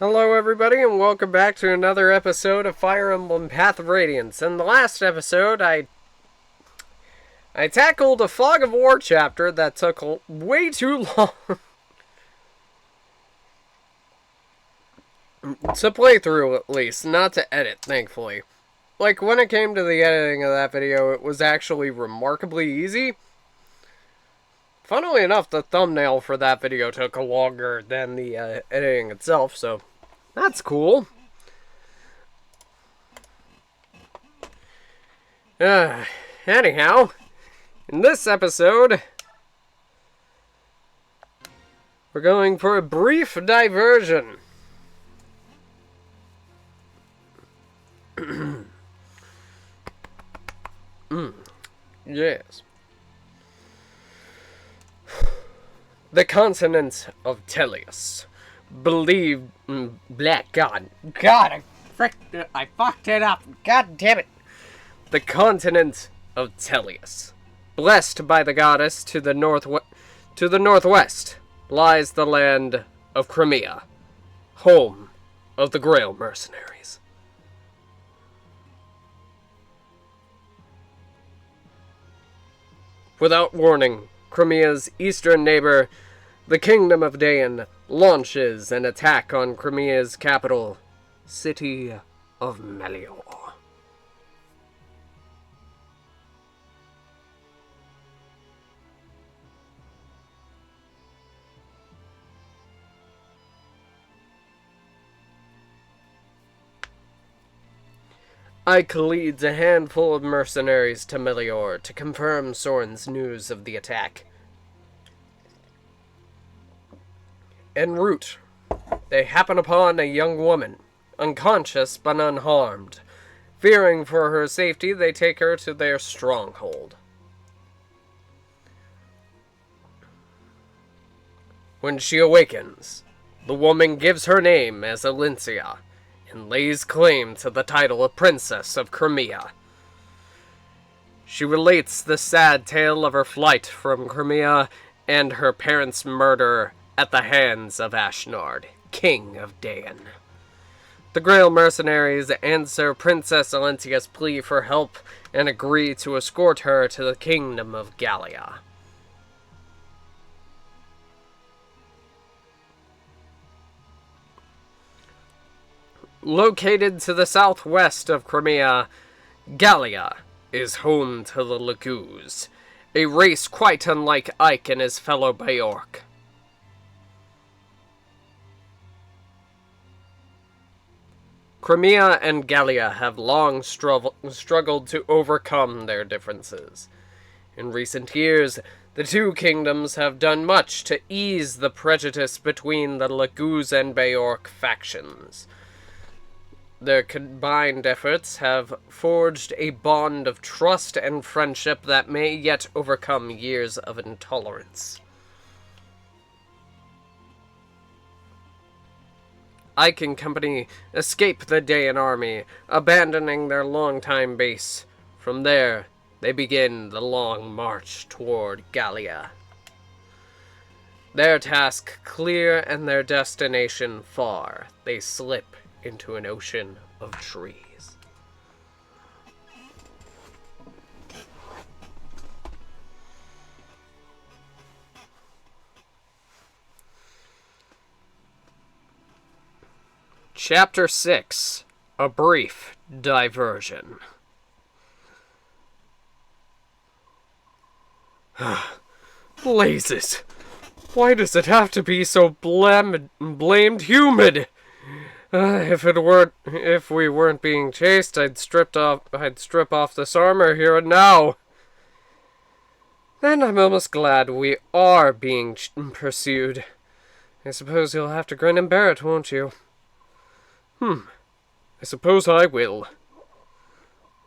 Hello everybody and welcome back to another episode of Fire Emblem Path of Radiance. In the last episode, I tackled a Fog of War chapter that took way too long to play through, at least, not to edit, thankfully. Like, when it came to the editing of that video, it was actually remarkably easy. Funnily enough, the thumbnail for that video took longer than the editing itself, so that's cool. Anyhow, in this episode, we're going for a brief diversion. Yes. The continent of Tellius. Believed... God, I fucked it up. God damn it. The continent of Tellius. Blessed by the goddess to the northwest lies the land of Crimea, home of the Grail mercenaries. Without warning, Crimea's eastern neighbor, the Kingdom of Dayan, launches an attack on Crimea's capital, city of Melior. Ike leads a handful of mercenaries to Melior to confirm Soren's news of the attack. En route, they happen upon a young woman, unconscious but unharmed. Fearing for her safety, they take her to their stronghold. When she awakens, the woman gives her name as Alencia and lays claim to the title of Princess of Crimea. She relates the sad tale of her flight from Crimea and her parents' murder at the hands of Ashnard, King of Dayan. The Grail mercenaries answer Princess Alencia's plea for help and agree to escort her to the Kingdom of Gallia. Located to the southwest of Crimea, Gallia is home to the Laguz, a race quite unlike Ike and his fellow Bajork. Crimea and Gallia have long struggled to overcome their differences. In recent years, the two kingdoms have done much to ease the prejudice between the Laguz and Bajork factions. Their combined efforts have forged a bond of trust and friendship that may yet overcome years of intolerance. Ike and company escape the Dayan army, abandoning their longtime base. From there, they begin the long march toward Gallia. Their task clear and their destination far, they slip into an ocean of trees. Chapter 6. A Brief Diversion. Blazes! Why does it have to be so blamed humid? If we weren't being chased, I'd strip off this armor here and now. Then I'm almost glad we are being pursued. I suppose you'll have to grin and bear it, won't you? I suppose I will.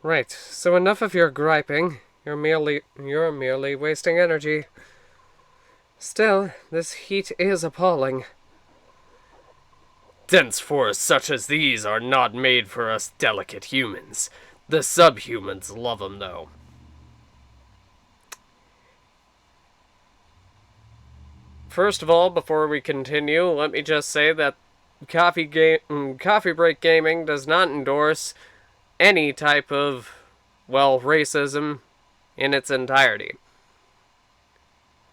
Right, so enough of your griping. You're merely wasting energy. Still, this heat is appalling. Dense forests such as these are not made for us delicate humans. The subhumans love them, though. First of all, before we continue, let me just say that Coffee Break Gaming does not endorse any type of, well, racism in its entirety.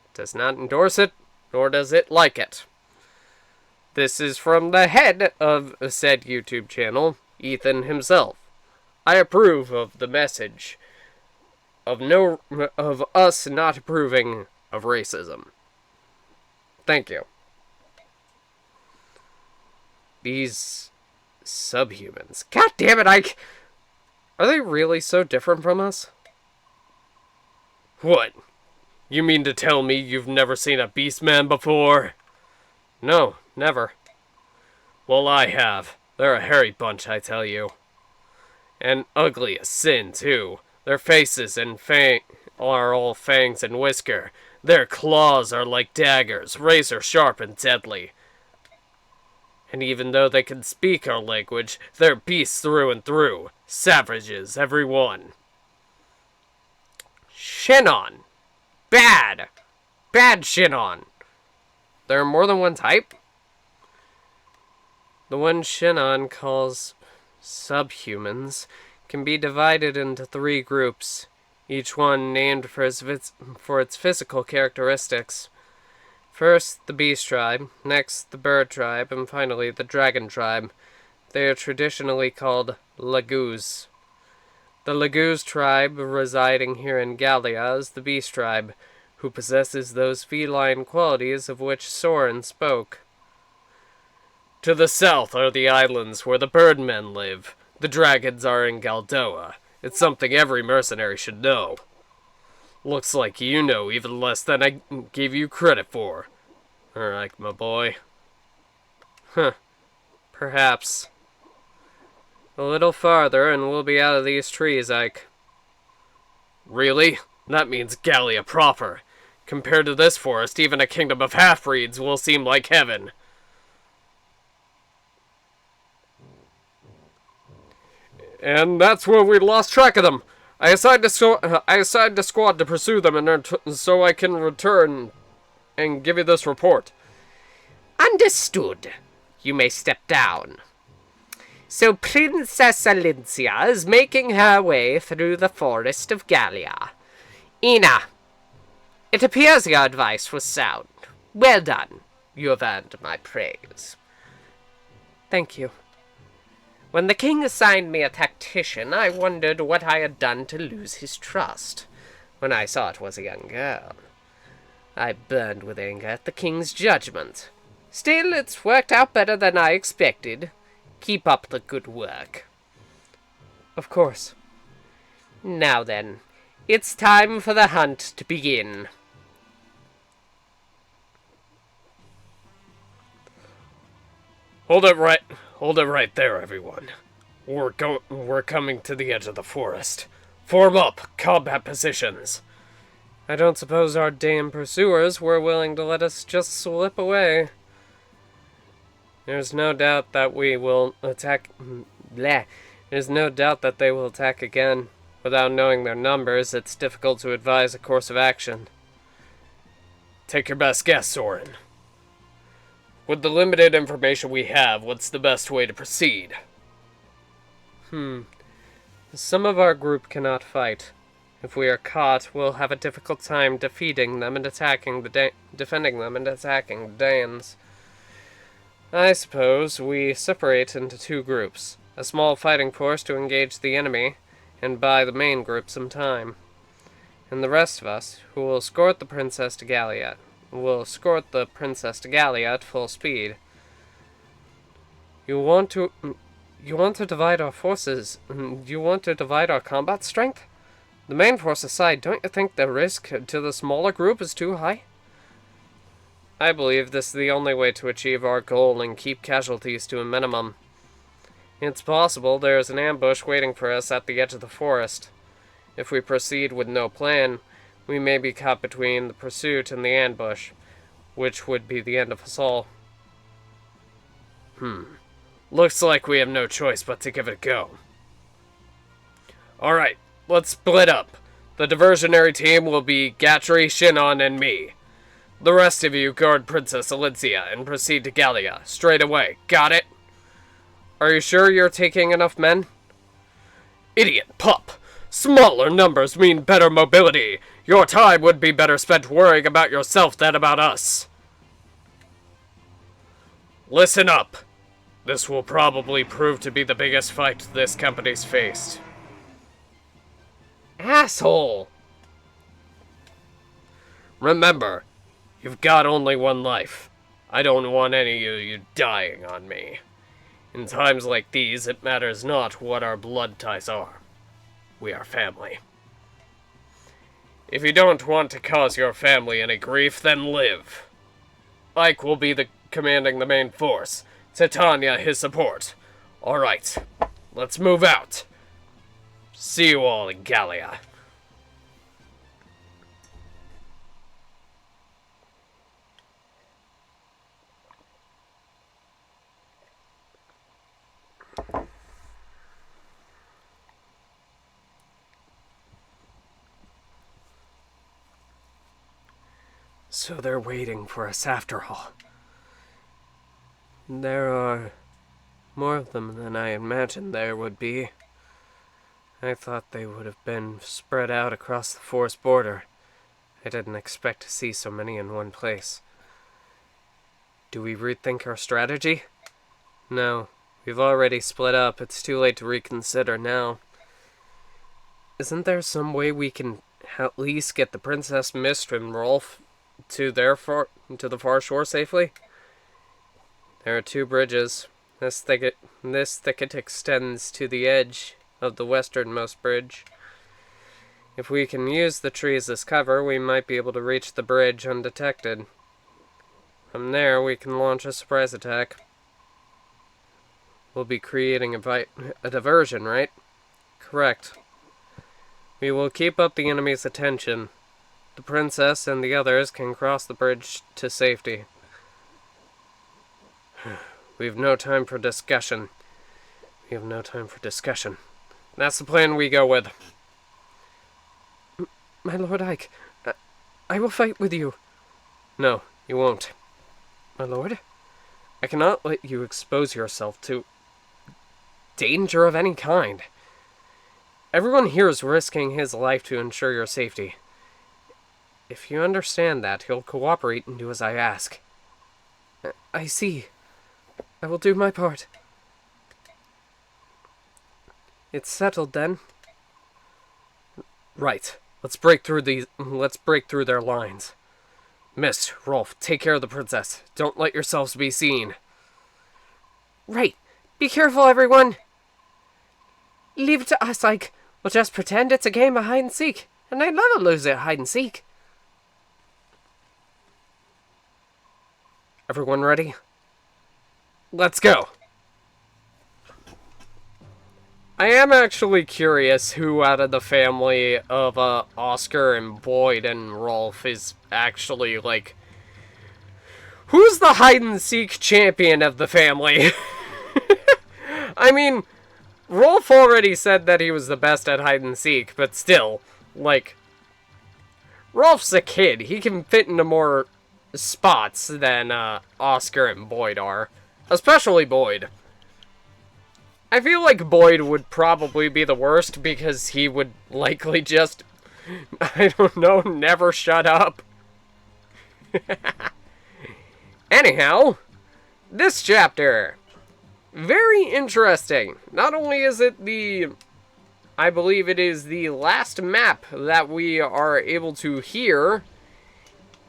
It does not endorse it, nor does it like it. This is from the head of said YouTube channel, Ethan himself. I approve of the message of us not approving of racism. Thank you. These subhumans. God damn it, are they really so different from us? What? You mean to tell me you've never seen a beastman before? No, never. Well, I have. They're a hairy bunch, I tell you. And ugly as sin, too. Their faces and are all fangs and whisker. Their claws are like daggers, razor sharp and deadly. And even though they can speak our language, they're beasts through and through. Savages, every one. Shinon. Bad. Bad Shinon. There are more than one type? The one Shinon calls subhumans can be divided into 3 groups, each one named for its physical characteristics. First, the beast tribe, next, the bird tribe, and finally, the dragon tribe. They are traditionally called Laguz. The Laguz tribe, residing here in Gallia, is the beast tribe, who possesses those feline qualities of which Soren spoke. To the south are the islands where the birdmen live. The dragons are in Galdoa. It's something every mercenary should know. Looks like you know even less than I gave you credit for. Alright, my boy. Huh. Perhaps. A little farther and we'll be out of these trees, Ike. Really? That means Gallia proper. Compared to this forest, even a kingdom of half-breeds will seem like heaven. And that's where we lost track of them. I assigned a squad to pursue them, and so I can return and give you this report. Understood. You may step down. So Princess Alincia is making her way through the forest of Gallia. Ina, it appears your advice was sound. Well done. You have earned my praise. Thank you. When the king assigned me a tactician, I wondered what I had done to lose his trust. When I saw it was a young girl, I burned with anger at the king's judgment. Still, it's worked out better than I expected. Keep up the good work. Of course. Now then, it's time for the hunt to begin. Hold it right there, everyone. We're coming to the edge of the forest. Form up, combat positions. I don't suppose our damn pursuers were willing to let us just slip away. There's no doubt that we will attack... There's no doubt that they will attack again. Without knowing their numbers, it's difficult to advise a course of action. Take your best guess, Soren. With the limited information we have, what's the best way to proceed? Some of our group cannot fight. If we are caught, we'll have a difficult time defending them and attacking the Danes. I suppose we separate into 2 groups. A small fighting force to engage the enemy, and buy the main group some time. And the rest of us, who will escort the princess to Gallia, at full speed. You want to divide our forces? You want to divide our combat strength? The main force aside, don't you think the risk to the smaller group is too high? I believe this is the only way to achieve our goal and keep casualties to a minimum. It's possible there is an ambush waiting for us at the edge of the forest. If we proceed with no plan, we may be caught between the pursuit and the ambush, which would be the end of us all. Looks like we have no choice but to give it a go. Alright, let's split up. The diversionary team will be Gatry, Shinon, and me. The rest of you guard Princess Alicia and proceed to Gallia, straight away. Got it? Are you sure you're taking enough men? Idiot pup! Smaller numbers mean better mobility. Your time would be better spent worrying about yourself than about us. Listen up. This will probably prove to be the biggest fight this company's faced. Asshole! Remember, you've got only one life. I don't want any of you dying on me. In times like these, it matters not what our blood ties are. We are family. If you don't want to cause your family any grief, then live. Ike will be commanding the main force. Titania his support. Alright, let's move out. See you all in Gallia. So they're waiting for us after all. There are more of them than I imagined there would be. I thought they would have been spread out across the forest border. I didn't expect to see so many in one place. Do we rethink our strategy? No, we've already split up. It's too late to reconsider now. Isn't there some way we can at least get the Princess Mist and Rolf to the far shore safely? There are 2 bridges. This thicket extends to the edge of the westernmost bridge. If we can use the trees as cover, we might be able to reach the bridge undetected. From there, we can launch a surprise attack. We'll be creating a diversion, right? Correct. We will keep up the enemy's attention. The princess and the others can cross the bridge to safety. We've no time for discussion. That's the plan we go with. My Lord Ike, I will fight with you. No, you won't. My lord? I cannot let you expose yourself to danger of any kind. Everyone here is risking his life to ensure your safety. If you understand that, he'll cooperate and do as I ask. I see. I will do my part. It's settled then. Right. Let's break through their lines. Mist, Rolf, take care of the princess. Don't let yourselves be seen. Right. Be careful, everyone. Leave it to us, Ike. We'll just pretend it's a game of hide and seek. And I'd love to lose at hide and seek. Everyone ready? Let's go. I am actually curious who out of the family of Oscar and Boyd and Rolf is actually, like... Who's the hide-and-seek champion of the family? I mean, Rolf already said that he was the best at hide-and-seek, but still, like... Rolf's a kid. He can fit into more spots than Oscar and Boyd are. Especially Boyd. I feel like Boyd would probably be the worst because he would likely just, I don't know, never shut up. Anyhow, this chapter, very interesting. Not only is it I believe it is the last map that we are able to hear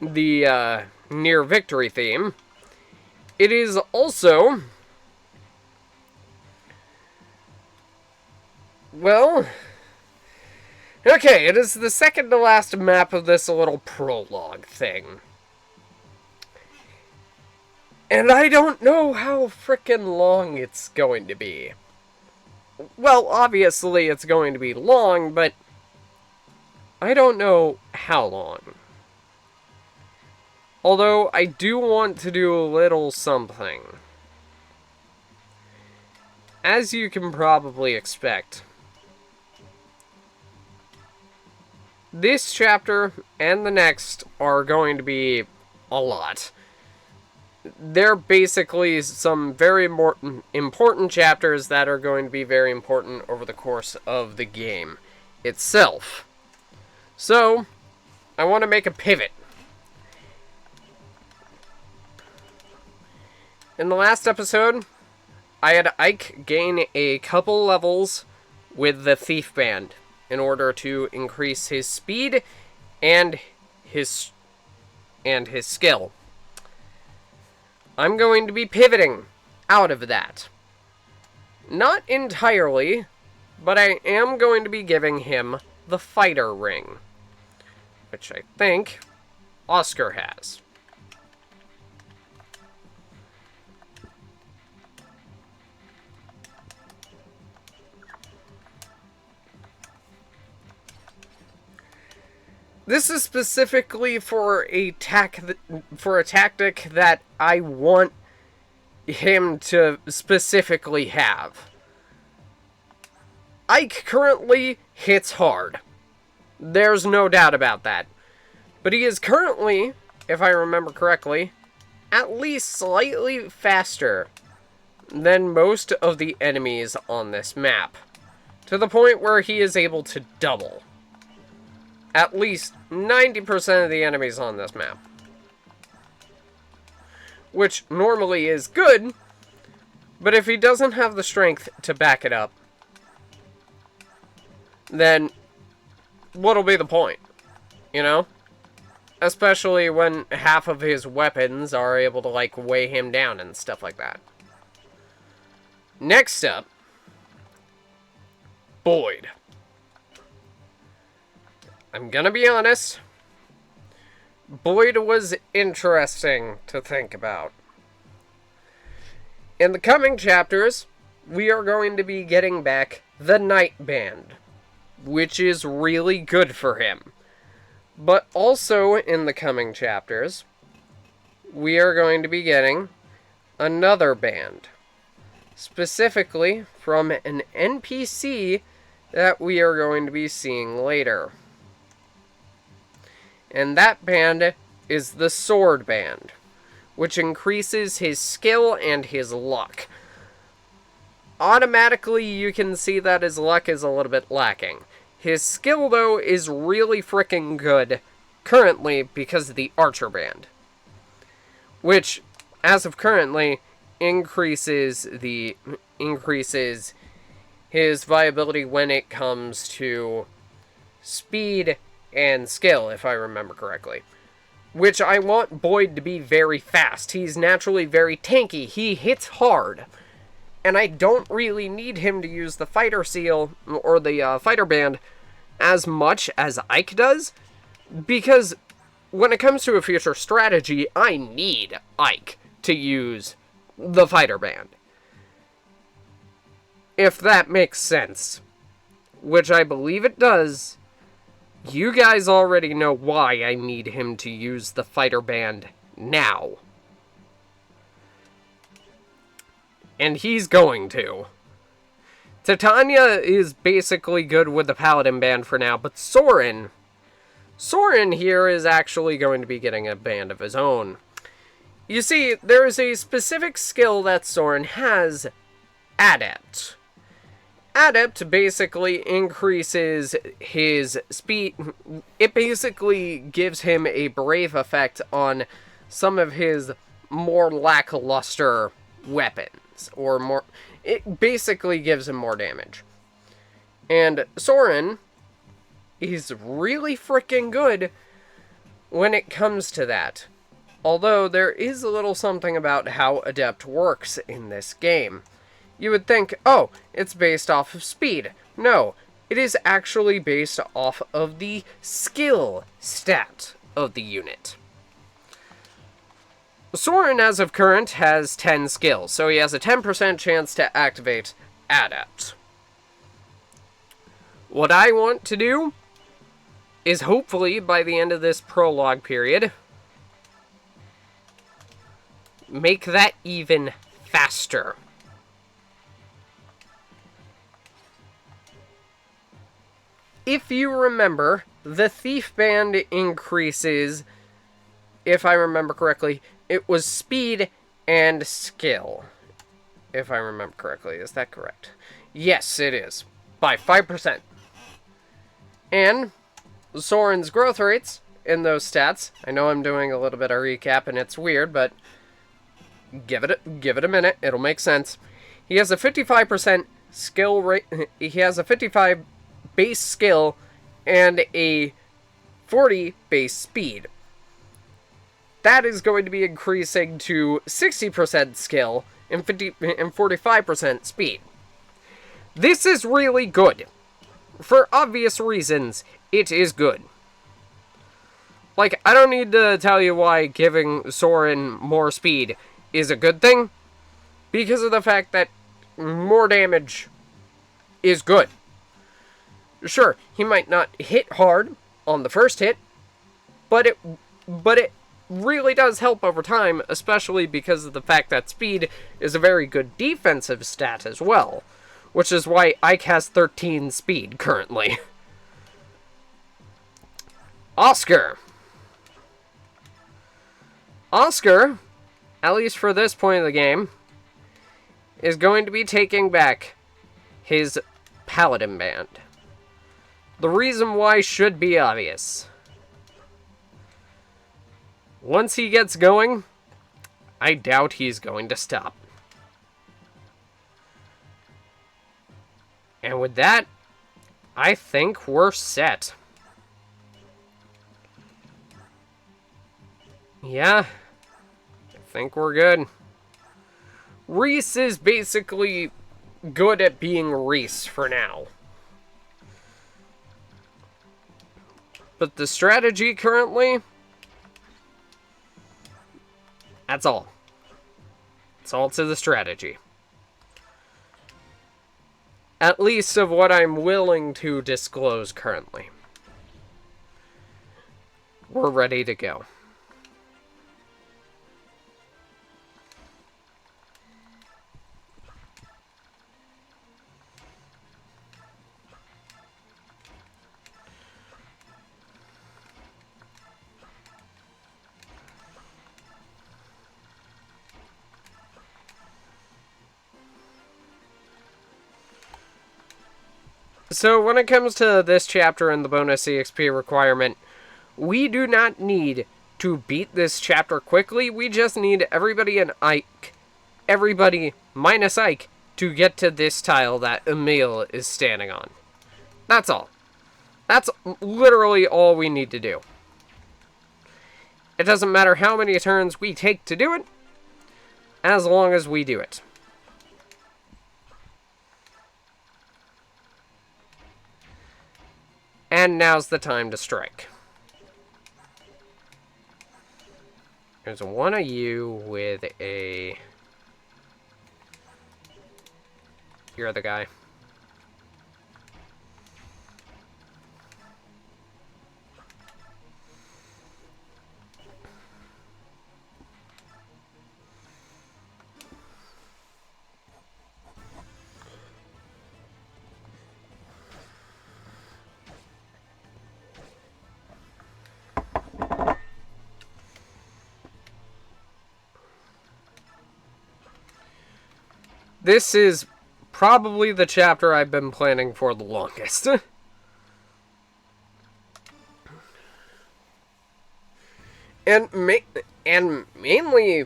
the near victory theme. It is also... Well, okay, it is the second to last map of this little prologue thing. And I don't know how frickin' long it's going to be. Well, obviously it's going to be long, but I don't know how long. Although, I do want to do a little something. As you can probably expect, this chapter and the next are going to be a lot. They're basically some very important chapters that are going to be very important over the course of the game itself. So, I want to make a pivot. In the last episode, I had Ike gain a couple levels with the Thief Band in order to increase his speed and his skill. I'm going to be pivoting out of that. Not entirely, but I am going to be giving him the fighter ring, which I think Oscar has. This is specifically for a tactic that I want him to specifically have. Ike currently hits hard. There's no doubt about that. But he is currently, if I remember correctly, at least slightly faster than most of the enemies on this map, to the point where he is able to double at least 90% of the enemies on this map. Which normally is good, but if he doesn't have the strength to back it up, then what'll be the point? You know? Especially when half of his weapons are able to, like, weigh him down and stuff like that. Next up, Boyd. I'm gonna be honest, Boyd was interesting to think about. In the coming chapters, we are going to be getting back the Night Band, which is really good for him. But also in the coming chapters, we are going to be getting another band, specifically from an NPC that we are going to be seeing later. And that band is the Sword Band, which increases his skill and his luck. Automatically, you can see that his luck is a little bit lacking. His skill, though, is really freaking good currently because of the Archer Band, which, as of currently, increases his viability when it comes to speed and skill, if I remember correctly. Which I want Boyd to be very fast. He's naturally very tanky. He hits hard. And I don't really need him to use the fighter seal, or the fighter band, as much as Ike does. Because when it comes to a future strategy, I need Ike to use the fighter band. If that makes sense. Which I believe it does. You guys already know why I need him to use the fighter band now. And he's going to. Titania is basically good with the paladin band for now, but Soren here is actually going to be getting a band of his own. You see, there is a specific skill that Soren has, Adept. Adept basically increases his speed. It basically gives him a brave effect on some of his more lackluster weapons. Or more. It basically gives him more damage. And Soren is really freaking good when it comes to that. Although there is a little something about how Adept works in this game. You would think, oh, it's based off of speed. No, it is actually based off of the skill stat of the unit. Soren, as of current, has 10 skills, so he has a 10% chance to activate Adept. What I want to do is hopefully, by the end of this prologue period, make that even faster. If you remember, the Thief Band increases if I remember correctly, it was speed and skill. If I remember correctly. Is that correct? Yes, it is. By 5%. And Soren's growth rates in those stats. I know I'm doing a little bit of recap and it's weird, but give it a minute. It'll make sense. He has a 55% skill rate. He has a 55 base skill and a 40 base speed. That is going to be increasing to 60% skill and 45% speed. This is really good. For obvious reasons, it is good. Like, I don't need to tell you why giving Soren more speed is a good thing, because of the fact that more damage is good. Sure, he might not hit hard on the first hit, but it really does help over time, especially because of the fact that speed is a very good defensive stat as well, which is why Ike has 13 speed currently. Oscar, at least for this point of the game, is going to be taking back his Paladin band. The reason why should be obvious. Once he gets going, I doubt he's going to stop. And with that, I think we're set. Yeah, I think we're good. Reese is basically good at being Reese for now. But the strategy currently, that's all. It's all to the strategy. At least of what I'm willing to disclose currently. We're ready to go. So when it comes to this chapter and the bonus EXP requirement, we do not need to beat this chapter quickly. We just need everybody minus Ike, to get to this tile that Emil is standing on. That's all. That's literally all we need to do. It doesn't matter how many turns we take to do it, as long as we do it. And now's the time to strike. There's one of you with a... You're the guy. This is probably the chapter I've been planning for the longest. and mainly,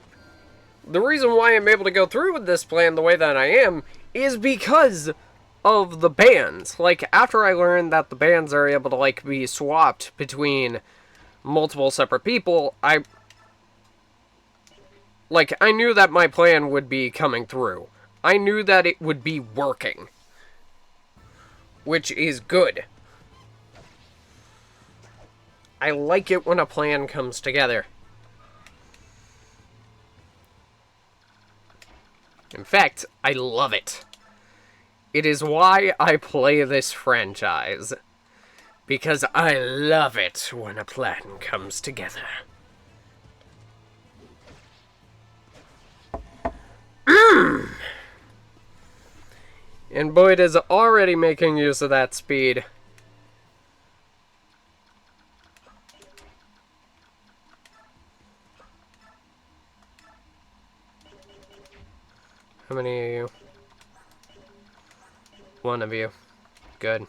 the reason why I'm able to go through with this plan the way that I am is because of the bands. Like, after I learned that the bands are able to, like, be swapped between multiple separate people, I knew that my plan would be coming through. I knew that it would be working. Which is good. I like it when a plan comes together. In fact, I love it. It is why I play this franchise. Because I love it when a plan comes together. And Boyd is already making use of that speed. How many are you? One of you. Good.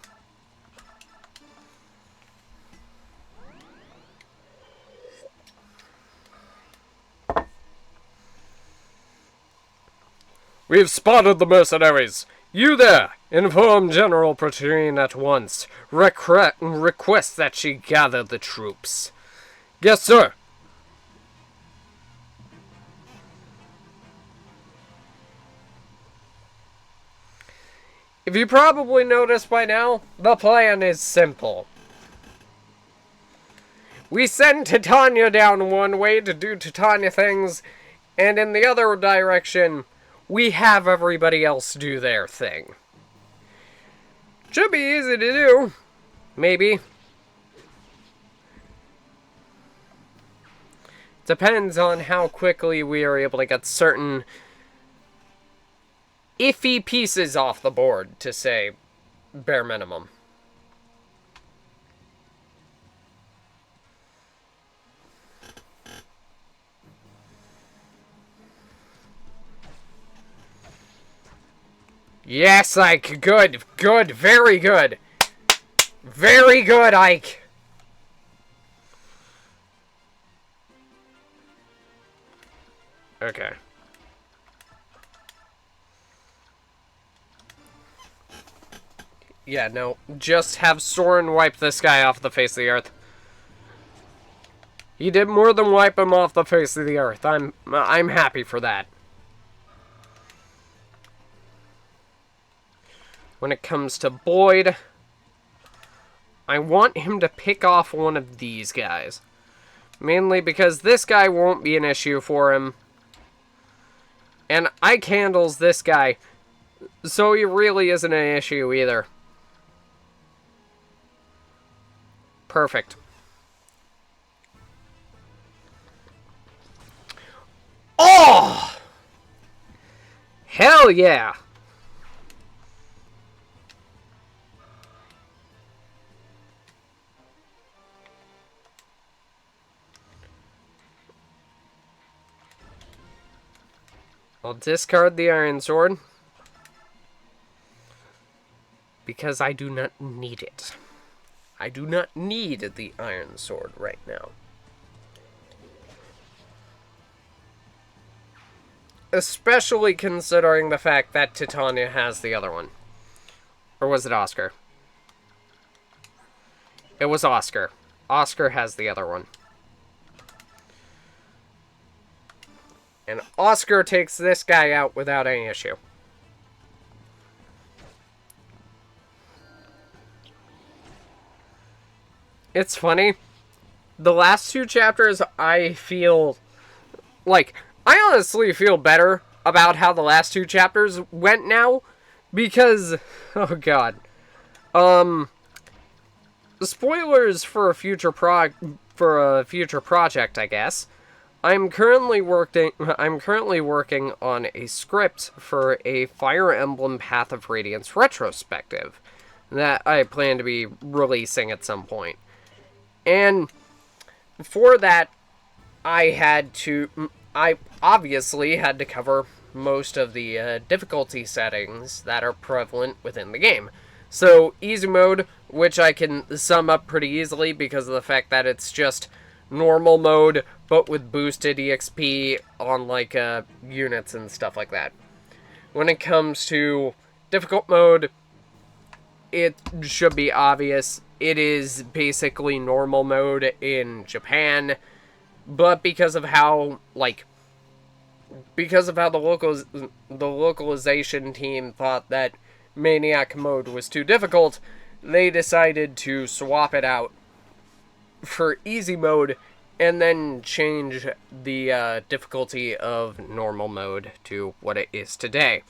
We've spotted the mercenaries. You there! Inform General Pratrine at once. Request that she gather the troops. Yes, sir. If you probably noticed by now, the plan is simple. We send Titania down one way to do Titania things, and in the other direction, we have everybody else do their thing. Should be easy to do. Maybe. Depends on how quickly we are able to get certain iffy pieces off the board, to say bare minimum. Yes, Ike. Good. Good. Very good. Very good, Ike. Okay. Yeah, no. Just have Soren wipe this guy off the face of the earth. He did more than wipe him off the face of the earth. I'm happy for that. When it comes to Boyd, I want him to pick off one of these guys. Mainly because this guy won't be an issue for him. And Ike handles this guy, so he really isn't an issue either. Perfect. Oh! Hell yeah! I'll discard the Iron Sword. Because I do not need it. I do not need the Iron Sword right now. Especially considering the fact that Titania has the other one. Or was it Oscar? It was Oscar. Oscar has the other one. And Oscar takes this guy out without any issue. It's funny. The last two chapters, I feel... like, I honestly feel better about how the last two chapters went now. Because... oh god. Spoilers for a future project, I guess. I'm currently working on a script for a Fire Emblem Path of Radiance retrospective that I plan to be releasing at some point. And for that, I obviously had to cover most of the difficulty settings that are prevalent within the game. So, easy mode, which I can sum up pretty easily because of the fact that it's just normal mode, but with boosted EXP on, like, units and stuff like that. When it comes to difficult mode, it should be obvious. It is basically normal mode in Japan, but because of how the localization team thought that Maniac mode was too difficult, they decided to swap it out for easy mode and then change the difficulty of normal mode to what it is today.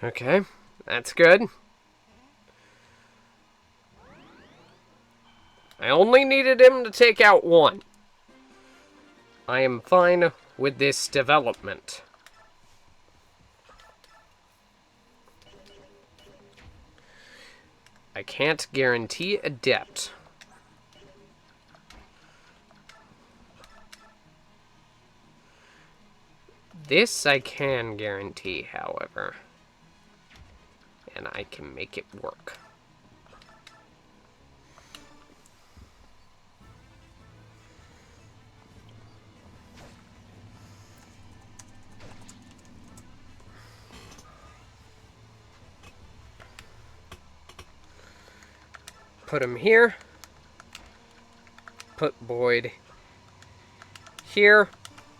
Okay, that's good. I only needed him to take out one. I am fine with this development. I can't guarantee Adept. This I can guarantee, however. And I can make it work. Put him here. Put Boyd here.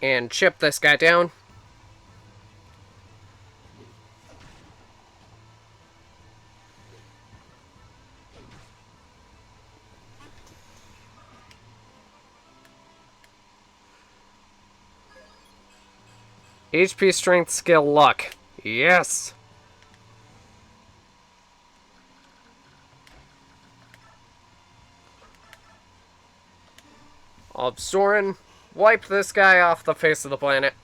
And chip this guy down. HP, strength, skill, luck. Yes! Soren, wipe this guy off the face of the planet.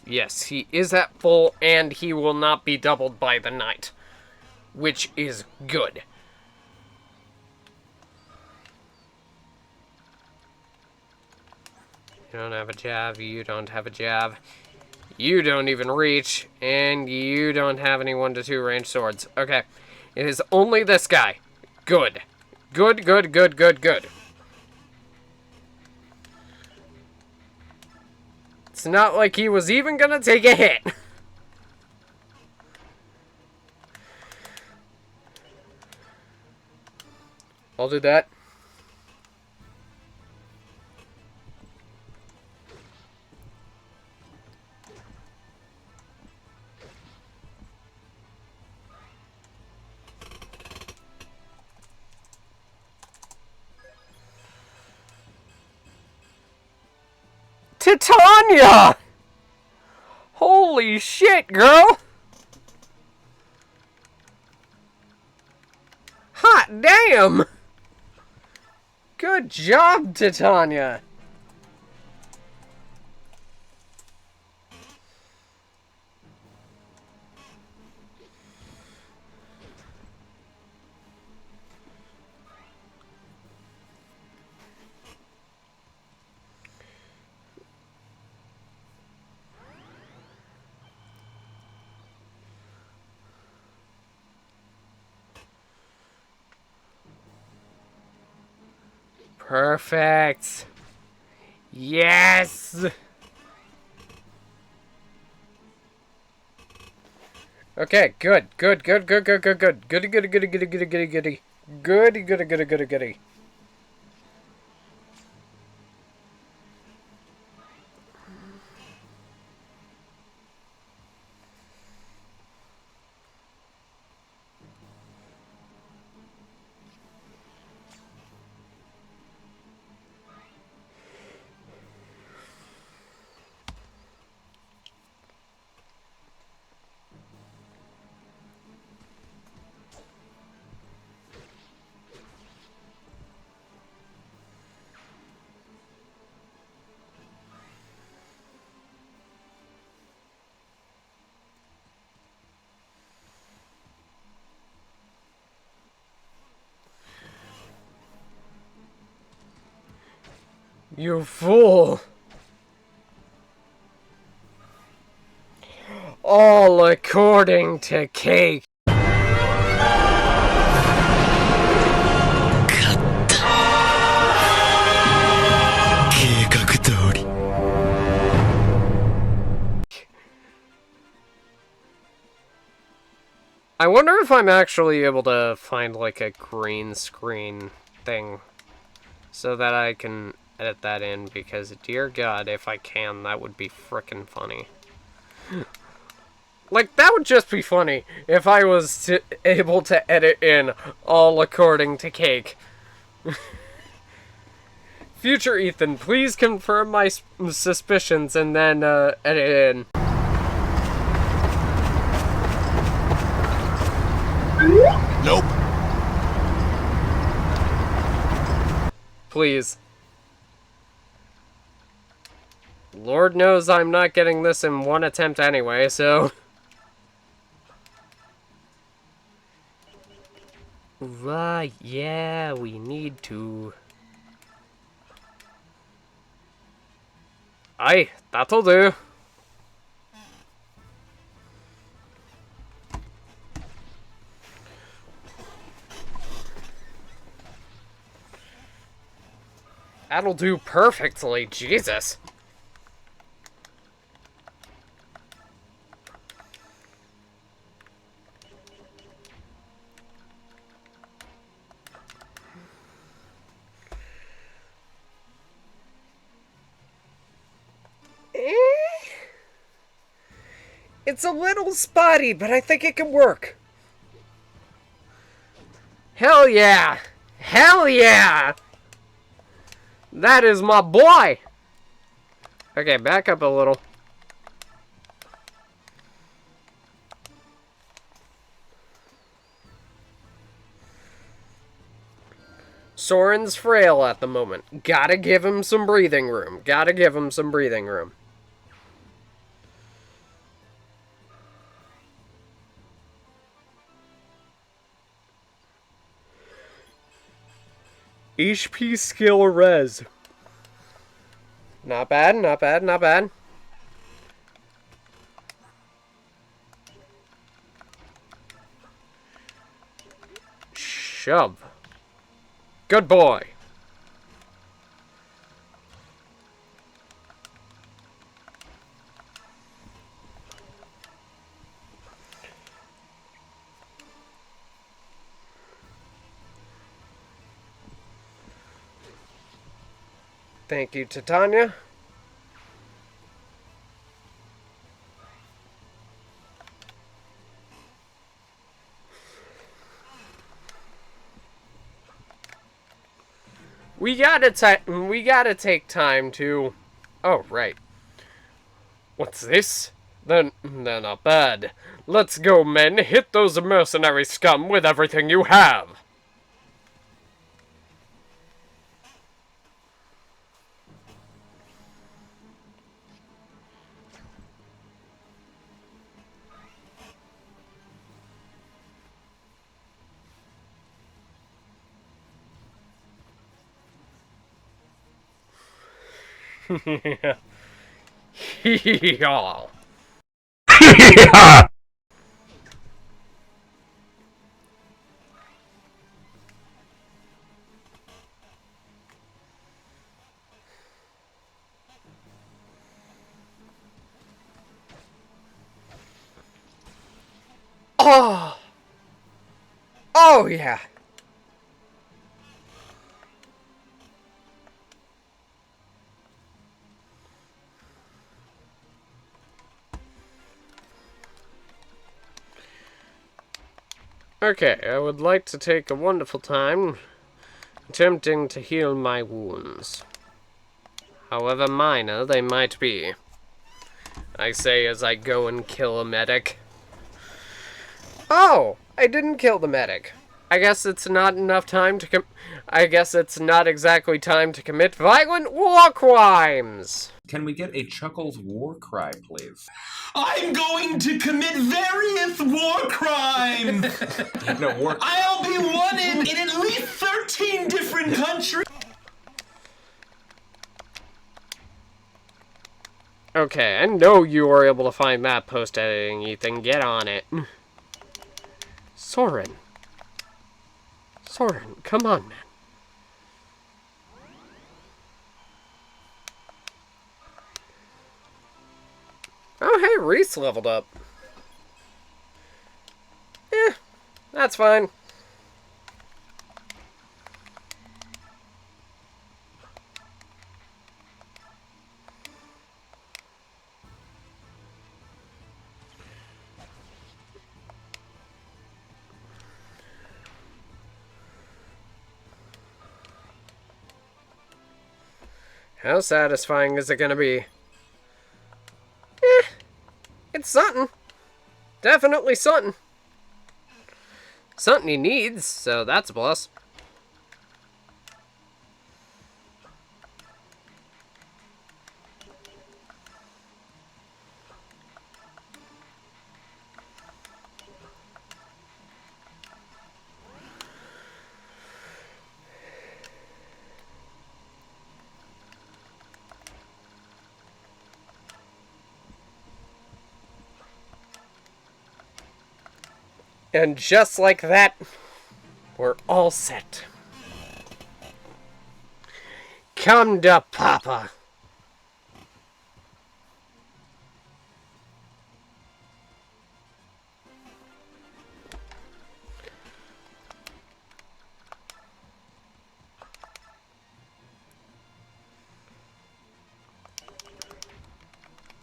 Yes, he is at full, and he will not be doubled by the knight, which is good. You don't have a jab, you don't have a jab, you don't even reach, and you don't have any 1-2 range swords. Okay, it is only this guy. Good. Good, good, good, good, good. It's not like he was even gonna take a hit. I'll do that. Titania! Holy shit, girl! Hot damn! Good job, Titania! Perfect. Yes. Okay, good. Good, good, good, good, good, good. Goody, goody, goody, goody, goody, goody, goody. Goody, goody, goody, goody, goody. You fool! All according to Keikaku. I wonder if I'm actually able to find, like, a green screen thing so that I can edit that in, because, dear God, if I can, that would be frickin' funny. Like, that would just be funny if I was able to edit in all according to Cake. Future Ethan, please confirm my suspicions and then edit in. Nope. Please. Lord knows I'm not getting this in one attempt anyway, so... Right, yeah, we need to... Aye, that'll do. That'll do perfectly, Jesus. It's a little spotty, but I think it can work. Hell yeah! Hell yeah! That is my boy! Okay, back up a little. Soren's frail at the moment. Gotta give him some breathing room. Gotta give him some breathing room. HP skill res. Not bad, not bad, not bad. Shove. Good boy. Thank you, Titania. We gotta take time to... Oh, right. What's this? They're not bad. Let's go, men. Hit those mercenary scum with everything you have. Y'all. Oh! Oh, yeah. Okay, I would like to take a wonderful time attempting to heal my wounds. However minor they might be. I say as I go and kill a medic. Oh! I didn't kill the medic. I guess it's not enough time to I guess it's not exactly time to commit violent war crimes! Can we get a Chuckles war cry, please? I'm going to commit various war crimes! No, war... I'll be wanted in at least 13 different countries! Okay, I know you were able to find that post-editing, Ethan. Get on it. Soren. Soren, come on, man. Oh, hey, Reese leveled up. Eh, That's fine. How satisfying is it gonna be? It's something. Definitely something. Something he needs, so that's a plus. And just like that, we're all set. Come to Papa.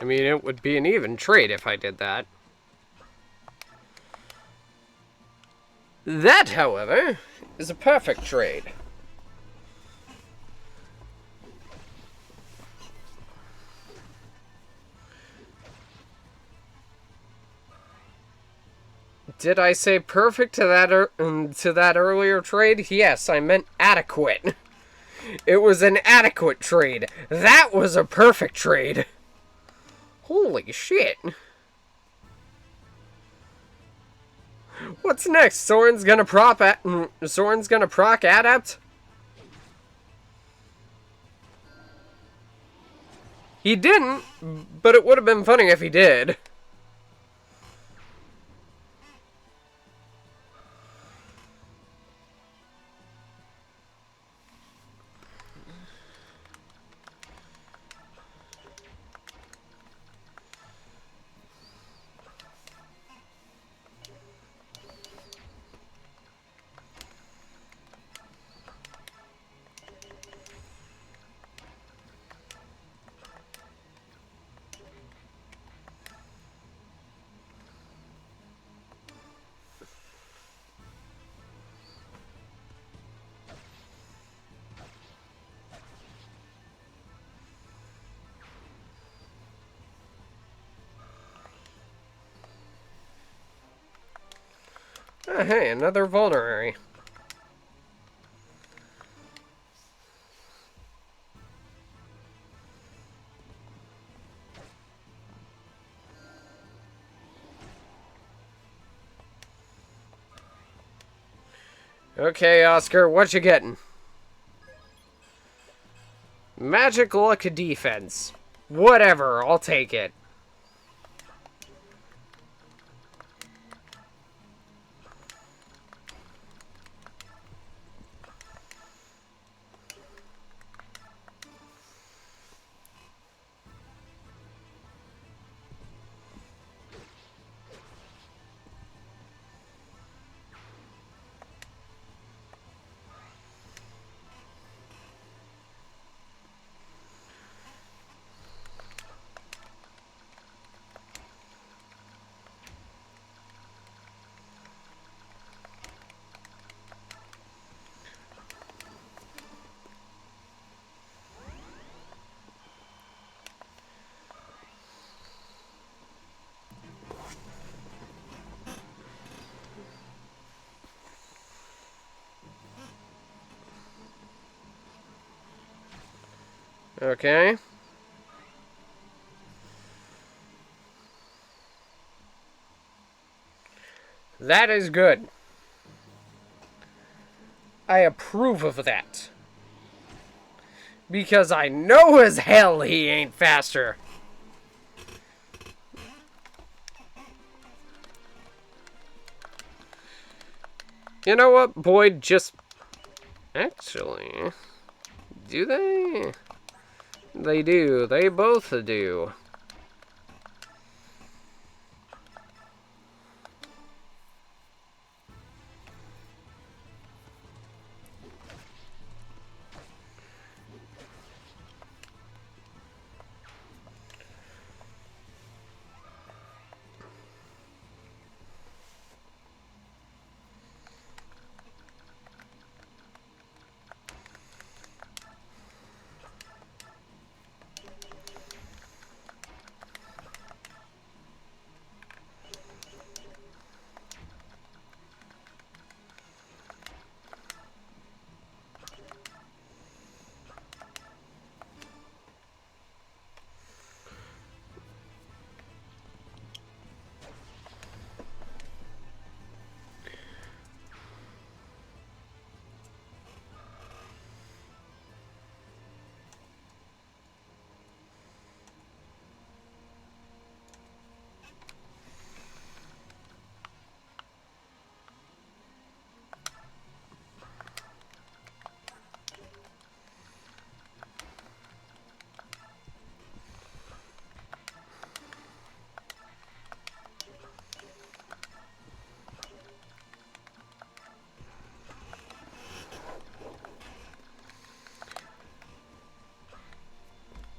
I mean, it would be an even trade if I did that. That, however, is a perfect trade. Did I say perfect to that earlier trade? Yes, I meant adequate. It was an adequate trade. That was a perfect trade. Holy shit. What's next? Soren's gonna proc Adept? He didn't, but it would have been funny if he did. Oh, hey, another vulnerary. Okay, Oscar, what you getting? Magic luck defense. Whatever, I'll take it. Okay. That is good. I approve of that. Because I know as hell he ain't faster. You know what, Boyd? Just... Actually... Do they? They do. They both do.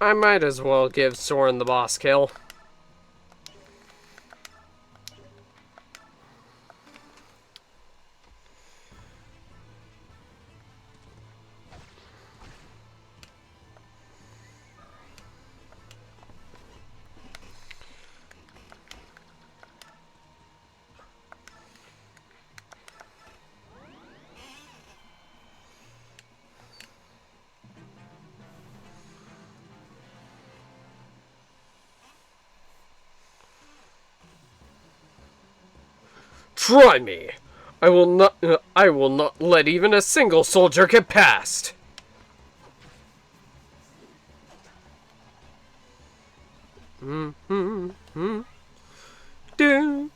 I might as well give Soren the boss kill. Try me. I will not let even a single soldier get past. Do. Do.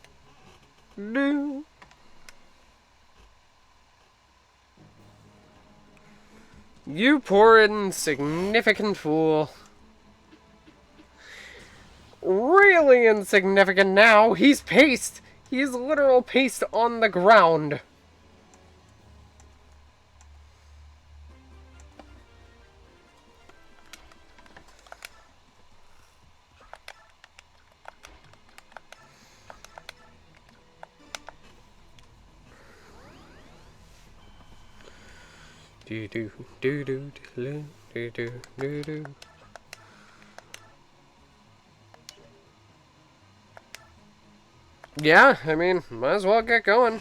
You poor insignificant fool. Really insignificant now. He's paste. He's literal paste on the ground. Do do do do do do do do do. Yeah, I mean, might as well get going.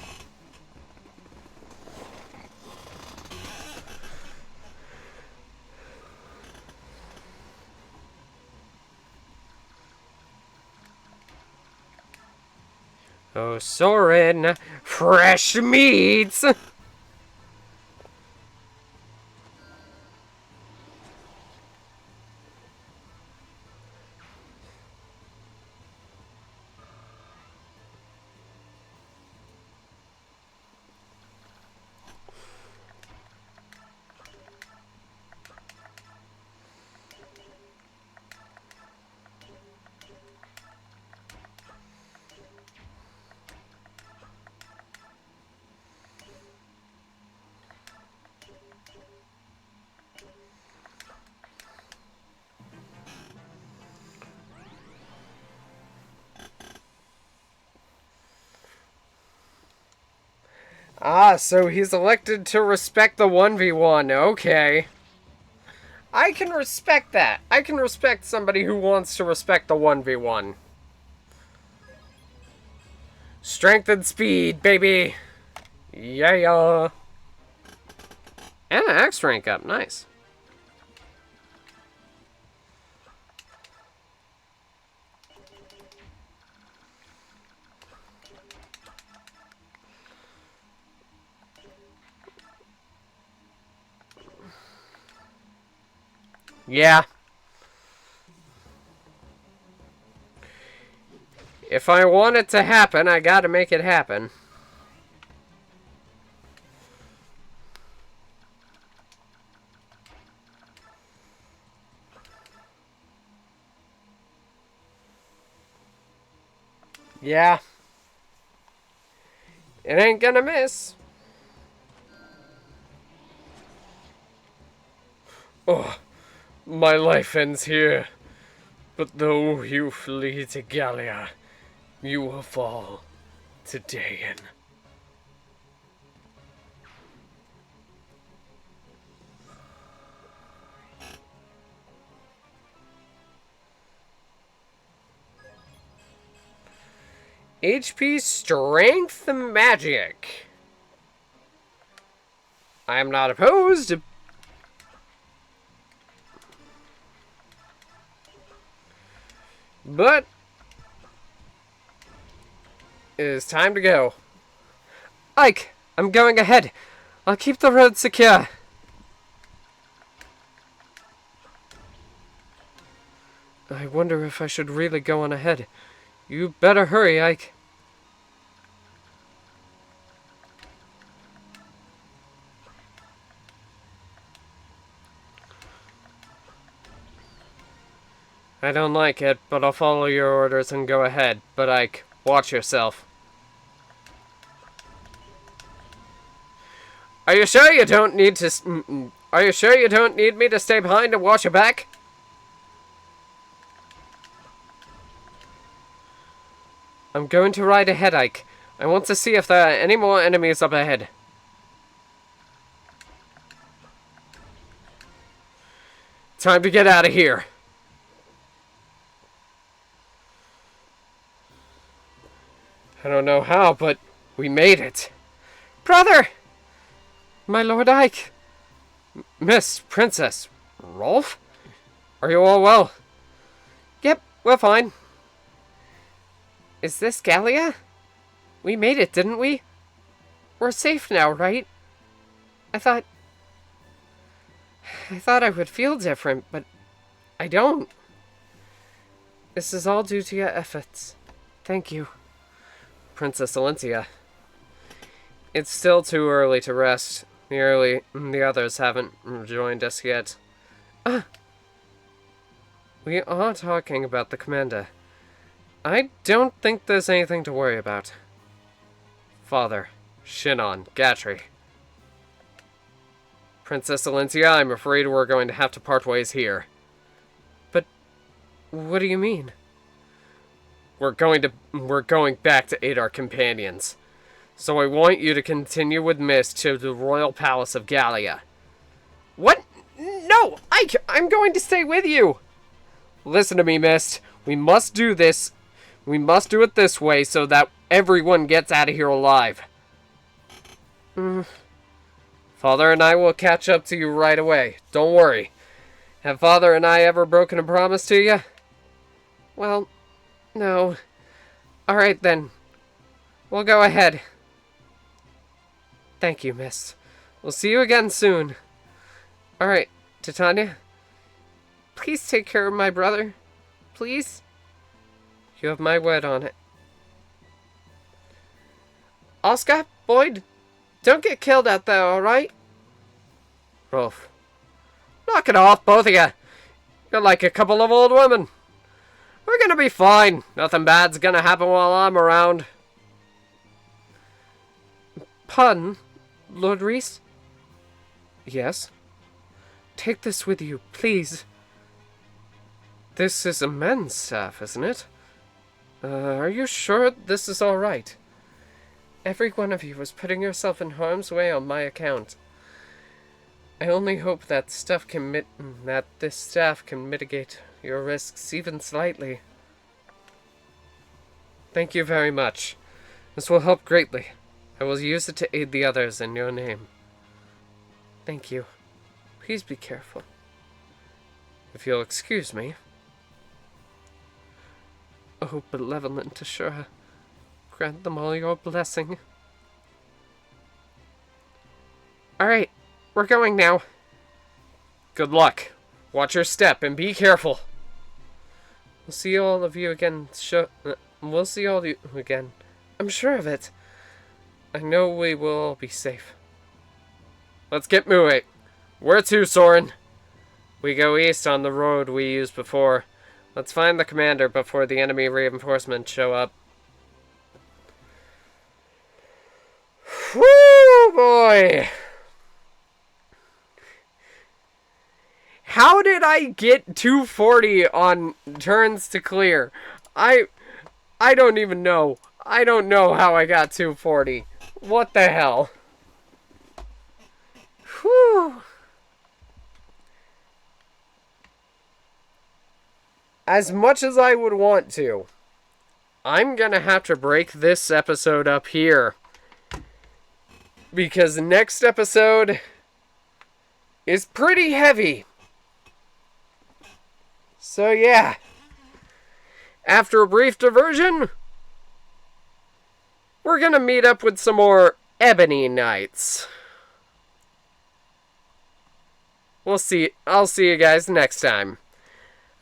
Oh, Soren, fresh meats! Ah, so he's elected to respect the 1v1. Okay. I can respect that. I can respect somebody who wants to respect the 1v1. Strength and speed, baby. Yeah. And an X rank up. Nice. Yeah. If I want it to happen, I gotta make it happen. Yeah. It ain't gonna miss. Oh, my life ends here. But though you flee to Gallia, you will fall to Dagon. HP Strength Magic. I am not opposed. But it is time to go. Ike, I'm going ahead. I'll keep the road secure. I wonder if I should really go on ahead. You better hurry, Ike. I don't like it, but I'll follow your orders and go ahead. But Ike, watch yourself. Are you sure you don't need to... Are you sure you don't need me to stay behind and watch your back? I'm going to ride ahead, Ike. I want to see if there are any more enemies up ahead. Time to get out of here. I don't know how, but we made it. Brother! My Lord Ike! Miss, Princess, Rolf? Are you all well? Yep, we're fine. Is this Gallia? We made it, didn't we? We're safe now, right? I thought I would feel different, but I don't. This is all due to your efforts. Thank you. Princess Alencia. It's still too early to rest. The others haven't joined us yet. We are talking about the commander. I don't think there's anything to worry about. Father, Shinon, Gatry. Princess Alencia, I'm afraid we're going to have to part ways here. But what do you mean? We're going back to aid our companions. So I want you to continue with Mist to the royal palace of Gallia. What? No! I'm going to stay with you! Listen to me, Mist. We must do this. We must do it this way so that everyone gets out of here alive. Father and I will catch up to you right away. Don't worry. Have Father and I ever broken a promise to you? Well, no. Alright then. We'll go ahead. Thank you, Miss. We'll see you again soon. Alright, Titania. Please take care of my brother. Please? You have my word on it. Oscar, Boyd, don't get killed out there, alright? Rolf. Knock it off, both of you. You're like a couple of old women. We're gonna be fine. Nothing bad's gonna happen while I'm around. Pardon, Lord Reese? Yes? Take this with you, please. This is a men's staff, isn't it? Are you sure this is all right? Every one of you is putting yourself in harm's way on my account. I only hope that this staff can mitigate your risks even slightly. Thank you very much. This will help greatly. I will use it to aid the others in your name. Thank you. Please be careful. If you'll excuse me. Oh, benevolent Ashura, grant them all your blessing. Alright, we're going now. Good luck. Watch your step and be careful. We'll see all of you again. We'll see all of you again. I'm sure of it. I know we will all be safe. Let's get moving. Where to, Soren? We go east on the road we used before. Let's find the commander before the enemy reinforcements show up. Whoo, boy! How did I get 240 on turns to clear? I don't even know. I don't know how I got 240. What the hell? Whew. As much as I would want to, I'm gonna have to break this episode up here. Because the next episode is pretty heavy. So yeah. After a brief diversion, we're gonna meet up with some more Ebony Knights. We'll see. I'll see you guys next time.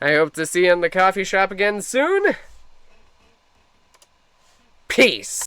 I hope to see you in the coffee shop again soon. Peace.